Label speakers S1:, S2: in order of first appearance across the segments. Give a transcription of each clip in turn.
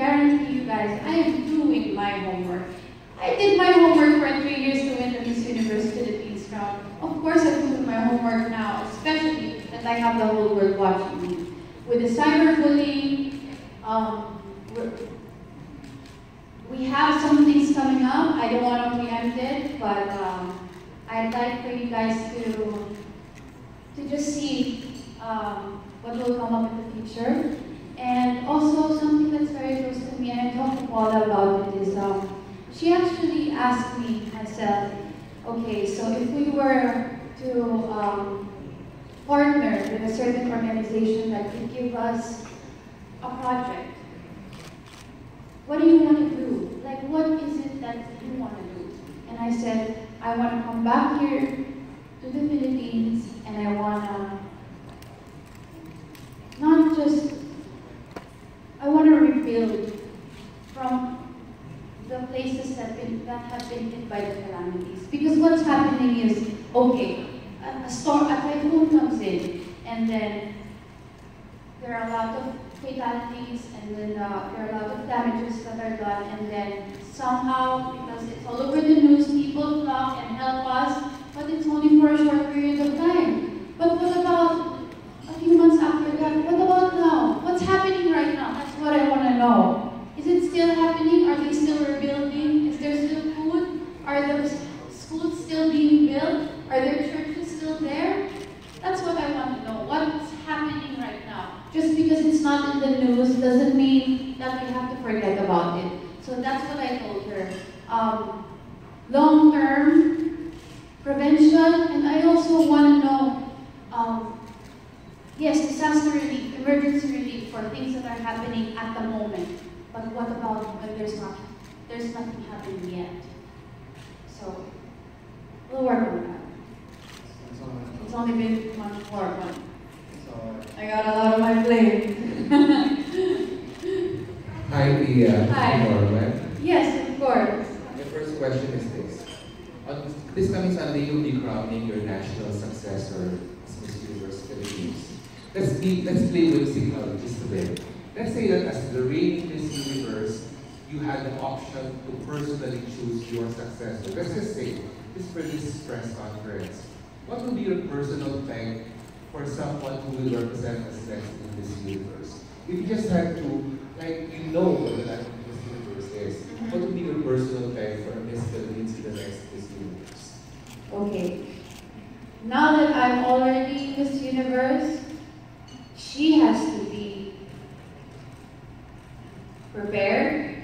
S1: guarantee you guys, I am doing my homework. I did my homework for 3 years to win the Miss Universe Philippines crown. Of course I'm doing my homework now, especially that I have the whole world watching me. With the cyberbullying, we have some things coming up. I don't want to preempt it, but I'd like for you guys to just see what will come up in the future. And also something that's very close to me, and I talked to Paula about it, is she actually asked me, I said, okay, so if we were to partner with a certain organization that could give us a project, what do you want to do? Like, what is it that you want to do? And I said, I want to come back here to the Philippines, and I want to not just, I want to rebuild from the places that have been hit by the calamities. Because what's happening is, okay, a typhoon comes in, and then there are a lot of fatalities, and then there are a lot of damages that are done, and then somehow, because it's all over the news, people flock and help us, but it's only for a short period of time. But what about a few months after that? What about now? What's happening right now? That's what I want to know. Is it still happening? Are they still rebuilding? Is there still food? Are the schools still being built? Are there churches still there? That's what I want to know. What's happening right now? Just because it's not in the news doesn't mean that we have to forget about it. So that's what I told her. Long-term prevention, and I also want to know, yes, disaster relief, emergency relief for things that are happening at the moment. But what about when there's nothing happening yet? So we'll work on that. It's only been much more, but I got a lot on my plate.
S2: Hi, Pia.
S1: Hi.
S2: Right?
S1: Yes, of course.
S2: My first question is this. On this coming Sunday, you'll be crowning your national successor as Miss Universe Philippines. Let's play whimsical just a bit. Let's say that as the reigning Miss Universe, you had the option to personally choose your successor. Let's just say, this for this press conference, what would be your personal thank for someone who will represent us next in Miss Universe? If you just had to, like, you know what the Miss Universe is, what would be your personal thank for Miss Philippines in the next Miss Universe?
S1: Okay. Now that I'm already Miss Universe, she has to be prepared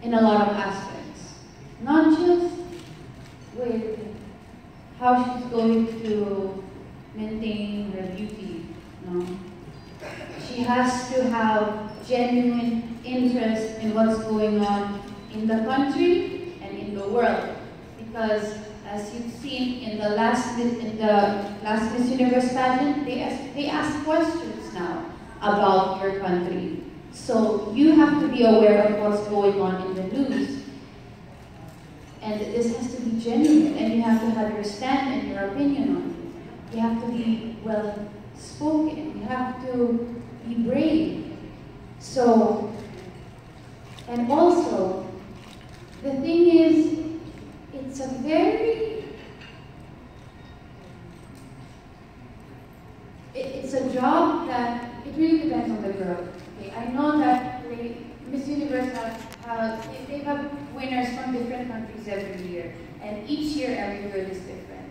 S1: in a lot of aspects. Not just with how she's going to maintain her beauty, no. She has to have genuine interest in what's going on in the country and in the world. Because as you've seen in the last Miss Universe pageant, they ask questions now about your country. So you have to be aware of what's going on in the news. And this has to be genuine, and you have to have your stand and your opinion on it. You have to be well spoken. You have to be brave. So, and also, the thing is, it's a very, it's a job that, it really depends on the girl. Okay? I know that Miss Universe they have winners from different countries every year, and each year every girl is different.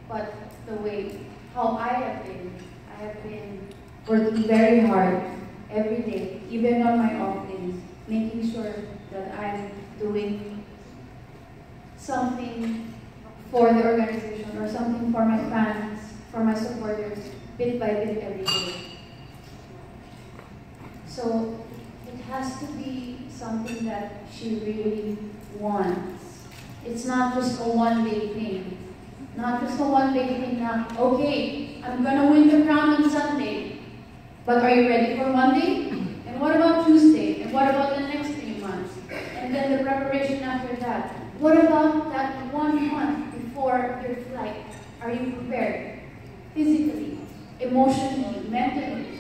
S1: But the way, how I have been working very hard every day, even on my off days, making sure that I'm doing something for the organization or something for my fans, for my supporters, bit by bit every day. So it has to be something that she really wants. It's not just a one-day thing. Not just a one-day thing now, okay, I'm gonna win the crown on Sunday, but are you ready for Monday? And what about Tuesday? And what about the next 3 months? And then the preparation after that? What about that 1 month before your flight? Are you prepared? Physically, emotionally, mentally?